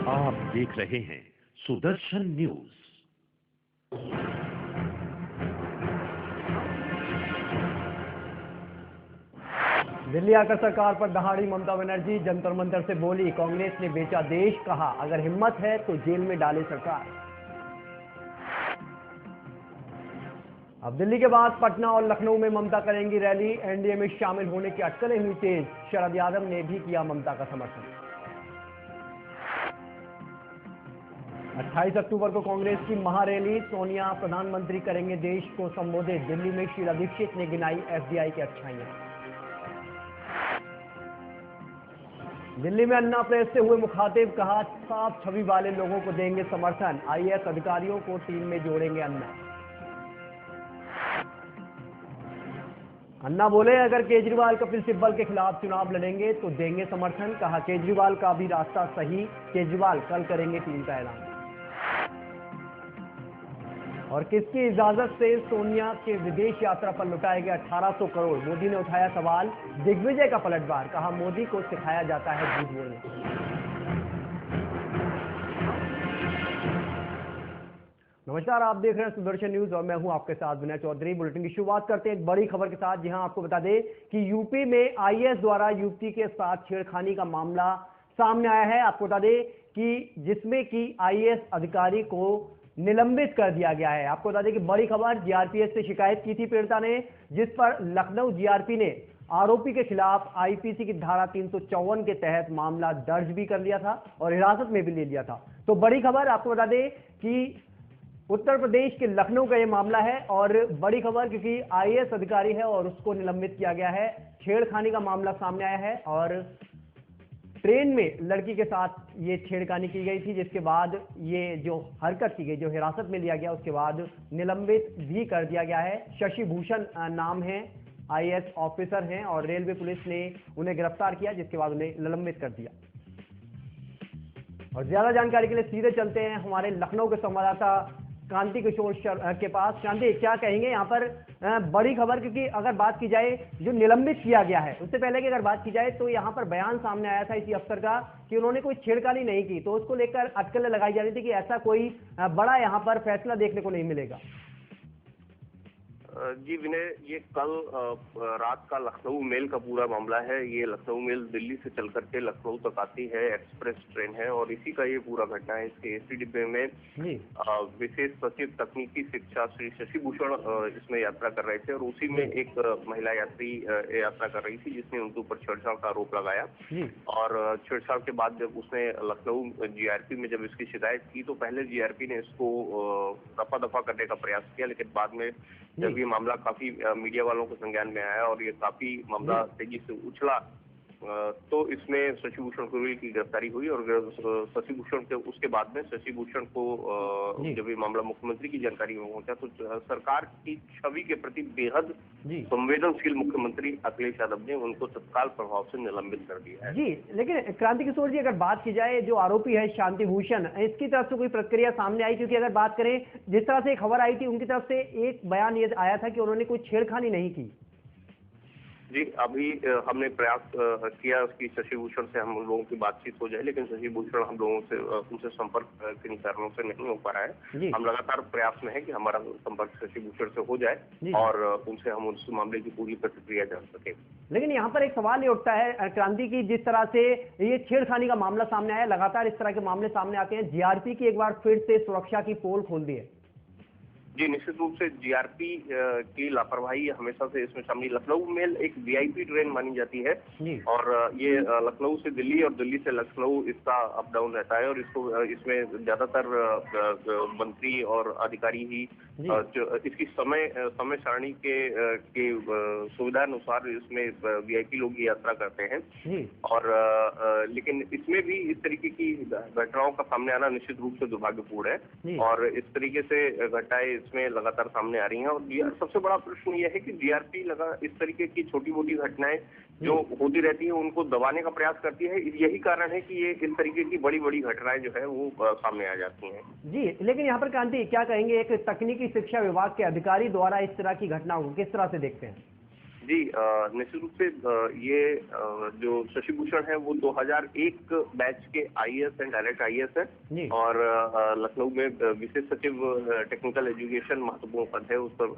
आप देख रहे हैं सुदर्शन न्यूज। दिल्ली आकर सरकार पर दहाड़ी ममता बनर्जी, जंतर मंतर से बोली कांग्रेस ने बेचा देश, कहा अगर हिम्मत है तो जेल में डाले सरकार। अब दिल्ली के बाद पटना और लखनऊ में ममता करेंगी रैली, एनडीए में शामिल होने की अटकलें हुई तेज, शरद यादव ने भी किया ममता का समर्थन। 28 अक्टूबर को कांग्रेस की महारैली, सोनिया प्रधानमंत्री करेंगे देश को संबोधित, दिल्ली में शीला दीक्षित ने गिनाई एफडीआई की अच्छाइयां। दिल्ली में अन्ना प्रेस से हुए मुखातिब, कहा साफ छवि वाले लोगों को देंगे समर्थन, आईएएस अधिकारियों को टीम में जोड़ेंगे अन्ना। अन्ना बोले अगर केजरीवाल कपिल सिब्बल के खिलाफ चुनाव लड़ेंगे तो देंगे समर्थन, कहा केजरीवाल का भी रास्ता सही, केजरीवाल कल करेंगे टीम का ऐलान। और किसकी इजाजत से सोनिया के विदेश यात्रा पर लुटाए गए 1800 करोड़, मोदी ने उठाया सवाल, दिग्विजय का पलटवार, कहा मोदी को सिखाया जाता है झूठ बोलने। नमस्कार, आप देख रहे हैं सुदर्शन न्यूज और मैं हूं आपके साथ विनय चौधरी। बुलेटिन की शुरुआत करते हैं एक बड़ी खबर के साथ। जी हां, आपको बता दें कि यूपी में आईएएस द्वारा युवती के साथ छेड़खानी का मामला सामने आया है। आपको बता दें कि जिसमें कि आईएएस अधिकारी को निलंबित कर दिया गया है। आपको बता दें कि बड़ी खबर, जीआरपीएस से शिकायत की थी पीड़िता ने, जिस पर लखनऊ जीआरपी ने आरोपी के खिलाफ आईपीसी की धारा 354 के तहत मामला दर्ज भी कर लिया था और हिरासत में भी ले लिया था। तो बड़ी खबर, आपको बता दें कि उत्तर प्रदेश के लखनऊ का यह मामला है और बड़ी खबर क्योंकि आईएएस अधिकारी है और उसको निलंबित किया गया है। छेड़खानी का मामला सामने आया है और ट्रेन में लड़की के साथ ये छेड़खानी की गई थी, जिसके बाद ये जो हरकत की गई, जो हिरासत में लिया गया, उसके बाद निलंबित भी कर दिया गया है। शशि भूषण नाम है, आईएएस ऑफिसर हैं और रेलवे पुलिस ने उन्हें गिरफ्तार किया, जिसके बाद उन्हें निलंबित कर दिया। और ज्यादा जानकारी के लिए सीधे चलते हैं हमारे लखनऊ के संवाददाता क्रांति किशोर के पास। क्रांति, क्या कहेंगे यहाँ पर बड़ी खबर, क्योंकि अगर बात की जाए जो निलंबित किया गया है, उससे पहले की अगर बात की जाए तो यहाँ पर बयान सामने आया था इसी अफसर का कि उन्होंने कोई छेड़खानी नहीं की, तो उसको लेकर अटकलें लगाई जा रही थी कि ऐसा कोई बड़ा यहाँ पर फैसला देखने को नहीं मिलेगा। जी विनय, ये कल रात का लखनऊ मेल का पूरा मामला है। ये लखनऊ मेल दिल्ली से चल करके लखनऊ तक आती है, एक्सप्रेस ट्रेन है और इसी का ये पूरा घटना है। इसके एसी डिब्बे में विशेष सचिव तकनीकी शिक्षा श्री शशि भूषण इसमें यात्रा कर रहे थे और उसी में एक महिला यात्री यात्रा कर रही थी, जिसने उनके ऊपर छेड़छाड़ का आरोप लगाया। और छेड़छाड़ के बाद जब उसने लखनऊ जीआरपी में जब इसकी शिकायत की तो पहले जीआरपी ने इसको रफा दफा करने का प्रयास किया, लेकिन बाद में जब ये मामला काफी मीडिया वालों को संज्ञान में आया और ये काफी मामला तेजी से उछला, तो इसमें शशि भूषण गोयल की गिरफ्तारी हुई और शशि भूषण के उसके बाद में शशि भूषण को जब ये मामला मुख्यमंत्री की जानकारी में पहुंचा तो सरकार की छवि के प्रति बेहद संवेदनशील मुख्यमंत्री अखिलेश यादव ने उनको तत्काल प्रभाव से निलंबित कर दिया है। जी, लेकिन क्रांति किशोर जी, अगर बात की जाए जो आरोपी है शांति भूषण, इसकी तरफ से कोई प्रक्रिया सामने आई? क्योंकि अगर बात करें, जिस तरह से खबर आई थी उनकी तरफ से एक बयान ये आया था कि उन्होंने कोई छेड़खानी नहीं की। जी, अभी हमने प्रयास किया कि शशि भूषण से हम लोगों की बातचीत हो जाए, लेकिन शशि भूषण हम लोगों से उनसे संपर्क किन कारणों से नहीं हो पा रहा है। हम लगातार प्रयास में है कि हमारा संपर्क शशि भूषण से हो जाए और उनसे हम उस मामले की पूरी प्रतिक्रिया जान सके। लेकिन यहाँ पर एक सवाल ये उठता है क्रांति की, जिस तरह से ये छेड़खानी का मामला सामने आया, लगातार इस तरह के मामले सामने आते हैं, जीआरपी की एक बार फिर से सुरक्षा की पोल खोल दी है। जी, निश्चित रूप से जीआरपी की लापरवाही हमेशा से इसमें शामिल। लखनऊ मेल एक वीआईपी ट्रेन मानी जाती है और ये लखनऊ से दिल्ली और दिल्ली से लखनऊ इसका अप डाउन रहता है और इसमें ज्यादातर मंत्री और अधिकारी ही इसकी समय सारणी के सुविधा अनुसार इसमें वीआईपी लोग यात्रा करते हैं। और लेकिन इसमें भी इस तरीके की घटनाओं का सामने आना निश्चित रूप से दुर्भाग्यपूर्ण है और इस तरीके से घटनाएं इसमें लगातार सामने आ रही हैं। और सबसे बड़ा प्रश्न यह है कि जीआरपी इस तरीके की छोटी मोटी घटनाएं जो होती रहती है उनको दबाने का प्रयास करती है। यही कारण है कि ये इस तरीके की बड़ी बड़ी घटनाएं जो है वो सामने आ जाती हैं। जी, लेकिन यहाँ पर क्रांति क्या कहेंगे, एक तकनीकी शिक्षा विभाग के अधिकारी द्वारा इस तरह की घटनाओं को किस तरह से देखते हैं? जी, निश्चित रूप से ये जो शशि भूषण है वो 2001 बैच के आईएएस एंड डायरेक्ट आईएएस है और लखनऊ में विशेष सचिव टेक्निकल एजुकेशन महत्वपूर्ण पद है उस पर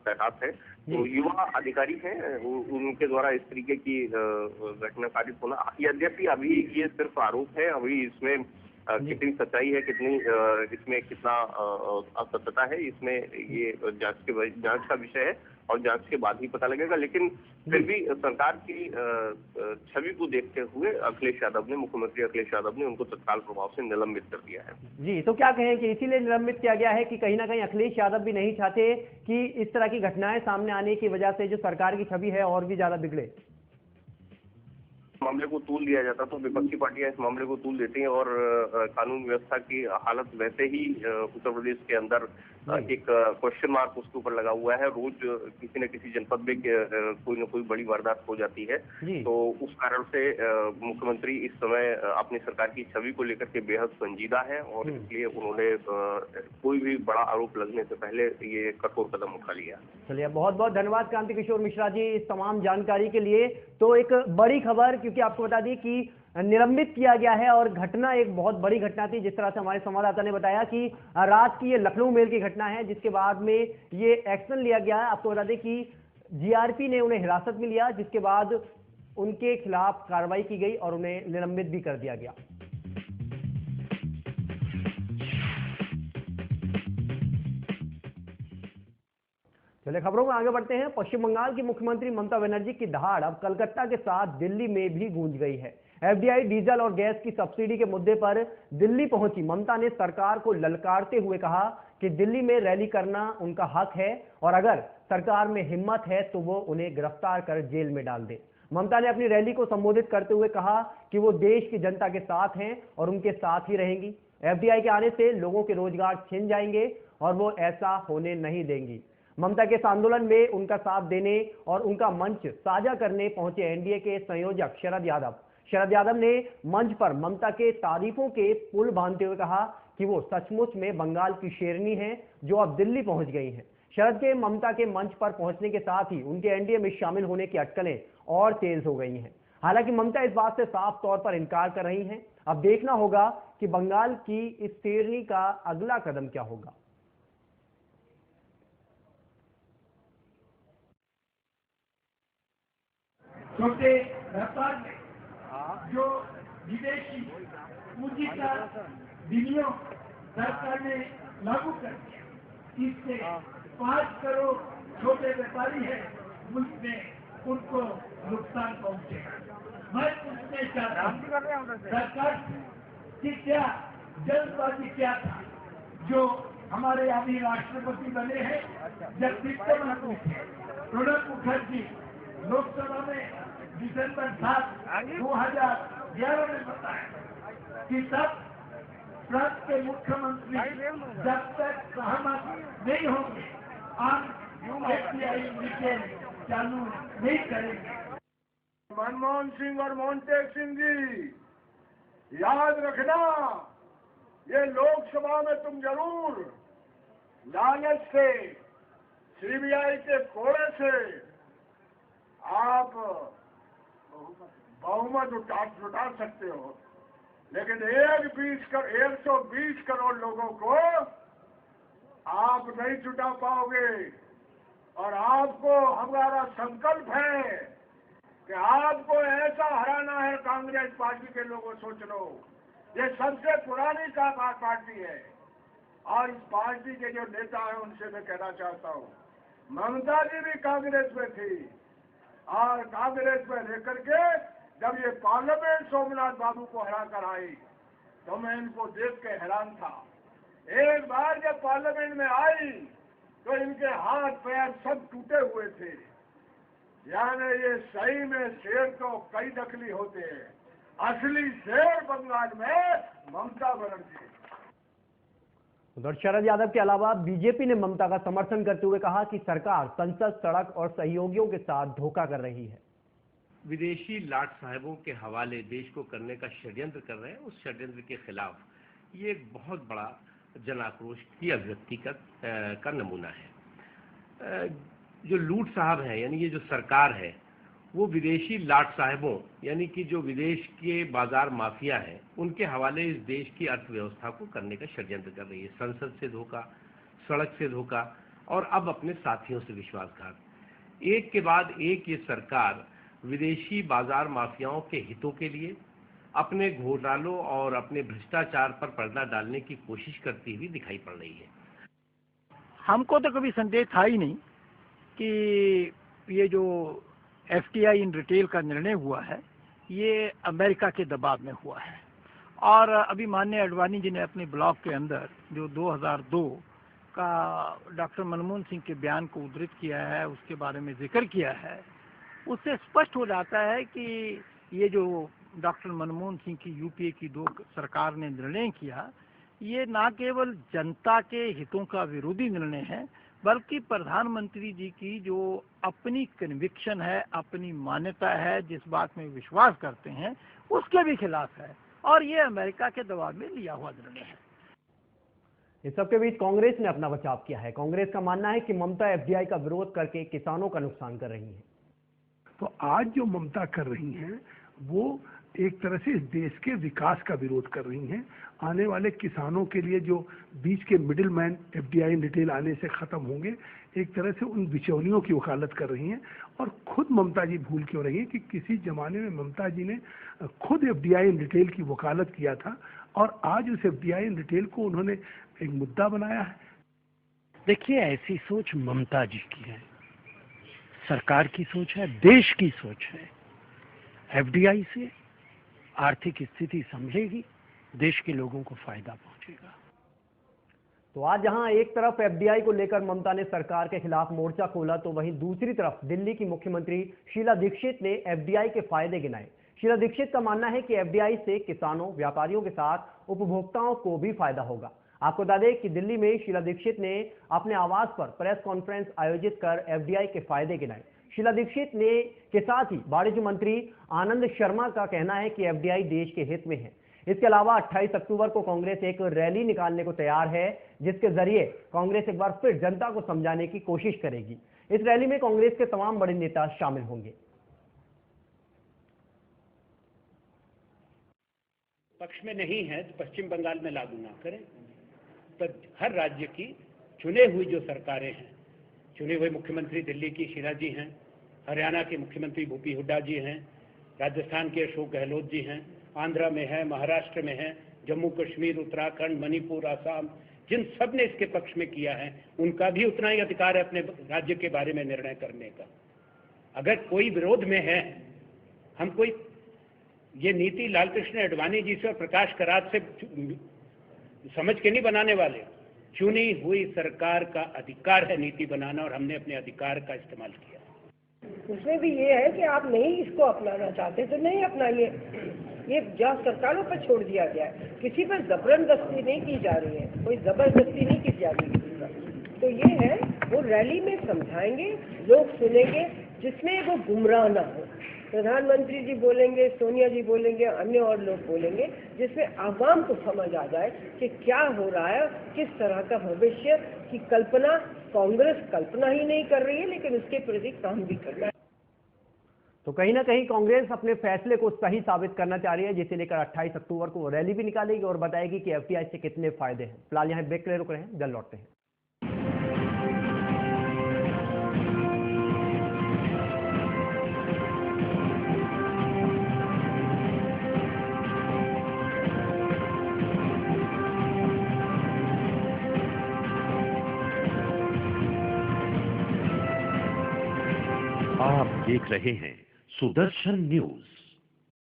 तैनात है। तो युवा अधिकारी हैं, उनके द्वारा इस तरीके की घटना कारित होना, यद्यपि अभी ये सिर्फ आरोप है, अभी इसमें कितनी सच्चाई है, कितनी इसमें कितना असत्यता है, इसमें ये जांच का विषय है और जांच के बाद ही पता लगेगा। लेकिन फिर भी सरकार की छवि को देखते हुए अखिलेश यादव ने, मुख्यमंत्री अखिलेश यादव ने उनको तत्काल प्रभाव से निलंबित कर दिया है। जी, तो क्या कहें कि इसीलिए निलंबित किया गया है कि कहीं ना कहीं अखिलेश यादव भी नहीं चाहते कि इस तरह की घटनाएं सामने आने की वजह से जो सरकार की छवि है और भी ज्यादा बिगड़े? मामले को तूल दिया जाता तो विपक्षी पार्टियां इस मामले को तूल देती हैं और कानून व्यवस्था की हालत वैसे ही उत्तर प्रदेश के अंदर एक क्वेश्चन मार्क उसके ऊपर लगा हुआ है। रोज किसी न किसी जनपद में कोई न कोई बड़ी वारदात हो जाती है। तो उस कारण से मुख्यमंत्री इस समय अपनी सरकार की छवि को लेकर के बेहद संजीदा है और इसलिए उन्होंने कोई भी बड़ा आरोप लगने से पहले ये कठोर कदम उठा लिया। चलिए, बहुत बहुत धन्यवाद क्रांति किशोर मिश्रा जी इस तमाम जानकारी के लिए। तो एक बड़ी खबर, क्योंकि आपको बता दी कि निलंबित किया गया है और घटना एक बहुत बड़ी घटना थी, जिस तरह से हमारे संवाददाता ने बताया कि रात की ये लखनऊ मेल की घटना है, जिसके बाद में ये एक्शन लिया गया है। आपको बता दें कि जीआरपी ने उन्हें हिरासत में लिया, जिसके बाद उनके खिलाफ कार्रवाई की गई और उन्हें निलंबित भी कर दिया गया। चलिए, खबरों में आगे बढ़ते हैं। पश्चिम बंगाल की मुख्यमंत्री ममता बनर्जी की दहाड़ अब कलकत्ता के साथ दिल्ली में भी गूंज गई है। एफडीआई डीजल और गैस की सब्सिडी के मुद्दे पर दिल्ली पहुंची ममता ने सरकार को ललकारते हुए कहा कि दिल्ली में रैली करना उनका हक है और अगर सरकार में हिम्मत है तो वो उन्हें गिरफ्तार कर जेल में डाल दे। ममता ने अपनी रैली को संबोधित करते हुए कहा कि वो देश की जनता के साथ हैं और उनके साथ ही रहेंगी। एफडीआई के आने से लोगों के रोजगार छिन जाएंगे और वो ऐसा होने नहीं देंगी। ममता के इस आंदोलन में उनका साथ देने और उनका मंच साझा करने पहुंचे एनडीए के संयोजक शरद यादव ने मंच पर ममता के तारीफों के पुल बांधते हुए कहा कि वो सचमुच में बंगाल की शेरनी हैं जो अब दिल्ली पहुंच गई हैं। शरद के ममता के मंच पर पहुंचने के साथ ही उनके एनडीए में शामिल होने की अटकलें और तेज हो गई हैं। हालांकि ममता इस बात से साफ तौर पर इनकार कर रही हैं। अब देखना होगा कि बंगाल की इस शेरनी का अगला कदम क्या होगा। छोटे व्यापार में जो विदेशी पूंजी का विनियोग सरकार ने लागू कर दिया, इससे 5 करोड़ छोटे व्यापारी हैं मुल्क में, उनको नुकसान पहुंचेगा। मैं पूछना चाहता हूं सरकार की क्या जल्दबाजी क्या था जो हमारे अभी राष्ट्रपति बने हैं, जब वित्त मंत्री थे प्रणब मुखर्जी लोकसभा में दिसंबर 7, 2011 में बताया कि तब प्रांत के मुख्यमंत्री जब तक सहमत नहीं होंगे हम एफडीआई नीति चालू नहीं करेंगे। मनमोहन सिंह और मोहनटेक सिंह जी, याद रखना, ये लोकसभा में तुम जरूर लालच से, सीबीआई के कोड़े से आप बहुमत जुटा सकते हो, लेकिन 120 करोड़ लोगों को आप नहीं जुटा पाओगे। और आपको हमारा संकल्प है कि आपको ऐसा हराना है कांग्रेस पार्टी के लोगों, सोच लो, ये सबसे पुरानी पार्टी है और इस पार्टी के जो नेता है उनसे मैं कहना चाहता हूँ, ममता जी भी कांग्रेस में थी और कांग्रेस में लेकर के जब ये पार्लियामेंट सोमनाथ बाबू को हरा कर आई तो मैं इनको देख के हैरान था। एक बार जब पार्लियामेंट में आई तो इनके हाथ पैर सब टूटे हुए थे। यानी ये सही में शेर तो कई नकली होते हैं, असली शेर बंगाल में ममता बनर्जी। उधर शरद यादव के अलावा बीजेपी ने ममता का समर्थन करते हुए कहा कि सरकार संसद, सड़क और सहयोगियों के साथ धोखा कर रही है। विदेशी लाट साहबों के हवाले देश को करने का षड्यंत्र कर रहे हैं, उस षड्यंत्र के खिलाफ ये एक बहुत बड़ा जन आक्रोश की अभिव्यक्ति का नमूना है। जो लूट साहब है, यानी ये जो सरकार है, वो विदेशी लाट साहबों यानी कि जो विदेश के बाजार माफिया हैं, उनके हवाले इस देश की अर्थव्यवस्था को करने का षड्यंत्र कर रही है। संसद से धोखा, सड़क से धोखा और अब अपने साथियों से विश्वासघात। एक के बाद एक ये सरकार विदेशी बाजार माफियाओं के हितों के लिए अपने घोटालों और अपने भ्रष्टाचार पर पर्दा डालने की कोशिश करती हुई दिखाई पड़ रही है। हमको तो कभी संदेह था ही नहीं कि ये जो FDI इन रिटेल का निर्णय हुआ है ये अमेरिका के दबाव में हुआ है। और अभी माननीय अडवाणी जी ने अपने ब्लॉग के अंदर जो 2002 का डॉक्टर मनमोहन सिंह के बयान को उद्धृत किया है, उसके बारे में जिक्र किया है, उससे स्पष्ट हो जाता है कि ये जो डॉक्टर मनमोहन सिंह की UPA की 2 सरकार ने निर्णय किया, ये ना केवल जनता के हितों का विरोधी निर्णय है, बल्कि प्रधानमंत्री जी की जो अपनी कन्विक्शन है, अपनी मान्यता है, जिस बात में विश्वास करते हैं, उसके भी खिलाफ है। और ये अमेरिका के दबाव में लिया हुआ निर्णय है। इस सबके बीच कांग्रेस ने अपना बचाव किया है। कांग्रेस का मानना है कि ममता FDI का विरोध करके किसानों का नुकसान कर रही है। तो आज जो ममता कर रही हैं वो एक तरह से इस देश के विकास का विरोध कर रही हैं। आने वाले किसानों के लिए जो बीच के मिडिल मैन FDI रिटेल आने से खत्म होंगे, एक तरह से उन बिचौलियों की वकालत कर रही हैं। और खुद ममता जी भूल क्यों रही है कि किसी जमाने में ममता जी ने खुद FDI रिटेल की वकालत किया था और आज उस FDI रिटेल को उन्होंने एक मुद्दा बनाया है। देखिए, ऐसी सोच ममता जी की है, सरकार की सोच है, देश की सोच है। FDI से आर्थिक स्थिति संभलेगी, देश के लोगों को फायदा पहुंचेगा। तो आज जहां एक तरफ FDI को लेकर ममता ने सरकार के खिलाफ मोर्चा खोला, तो वहीं दूसरी तरफ दिल्ली की मुख्यमंत्री शीला दीक्षित ने FDI के फायदे गिनाए। शीला दीक्षित का मानना है कि FDI से किसानों, व्यापारियों के साथ उपभोक्ताओं को भी फायदा होगा। आपको बता दें कि दिल्ली में शीला दीक्षित ने अपने आवास पर प्रेस कॉन्फ्रेंस आयोजित कर FDI के फायदे गिनाए। शीला दीक्षित ने के साथ ही वाणिज्य मंत्री आनंद शर्मा का कहना है कि FDI देश के हित में है। इसके अलावा 28 अक्टूबर को कांग्रेस एक रैली निकालने को तैयार है, जिसके जरिए कांग्रेस एक बार फिर जनता को समझाने की कोशिश करेगी। इस रैली में कांग्रेस के तमाम बड़े नेता शामिल होंगे। पक्ष में नहीं है तो पश्चिम बंगाल में लागू ना करें, पर हर राज्य की चुने हुई जो सरकारें हैं, चुने हुए मुख्यमंत्री दिल्ली की शीला जी हैं, हरियाणा के मुख्यमंत्री भूपी हुड्डा जी हैं, राजस्थान के अशोक गहलोत जी हैं, आंध्रा में है, महाराष्ट्र में है, जम्मू कश्मीर, उत्तराखंड, मणिपुर, आसाम, जिन सब ने इसके पक्ष में किया है, उनका भी उतना ही अधिकार है अपने राज्य के बारे में निर्णय करने का। अगर कोई विरोध में है, हम कोई ये नीति लालकृष्ण आडवाणी जी से और प्रकाश करात से समझ के नहीं बनाने वाले। चुनी हुई सरकार का अधिकार है नीति बनाना और हमने अपने अधिकार का इस्तेमाल किया। उसमें भी ये है कि आप नहीं इसको अपनाना चाहते तो नहीं अपनाइए, ये जहाँ सरकारों पर छोड़ दिया गया है, किसी पर जबरदस्ती नहीं की जा रही है, कोई जबरदस्ती नहीं की जा रही किसी पर। तो ये है वो रैली में समझाएंगे, लोग सुनेंगे, जिसमें वो गुमराह ना हो। प्रधानमंत्री जी बोलेंगे, सोनिया जी बोलेंगे, अन्य और लोग बोलेंगे, जिसमें आवाम को समझ आ जाए कि क्या हो रहा है, किस तरह का भविष्य की कल्पना कांग्रेस कल्पना ही नहीं कर रही है, लेकिन उसके प्रति काम भी करना है। तो कहीं ना कहीं कांग्रेस अपने फैसले को सही साबित करना चाह रही है, जिसे लेकर 28 अक्टूबर को रैली भी निकालेगी और बताएगी कि FDI से कितने फायदे हैं। फिलहाल यहाँ ब्रेक के लिए रुक रहे हैं, जल्द लौटते हैं। आप देख रहे हैं सुदर्शन न्यूज।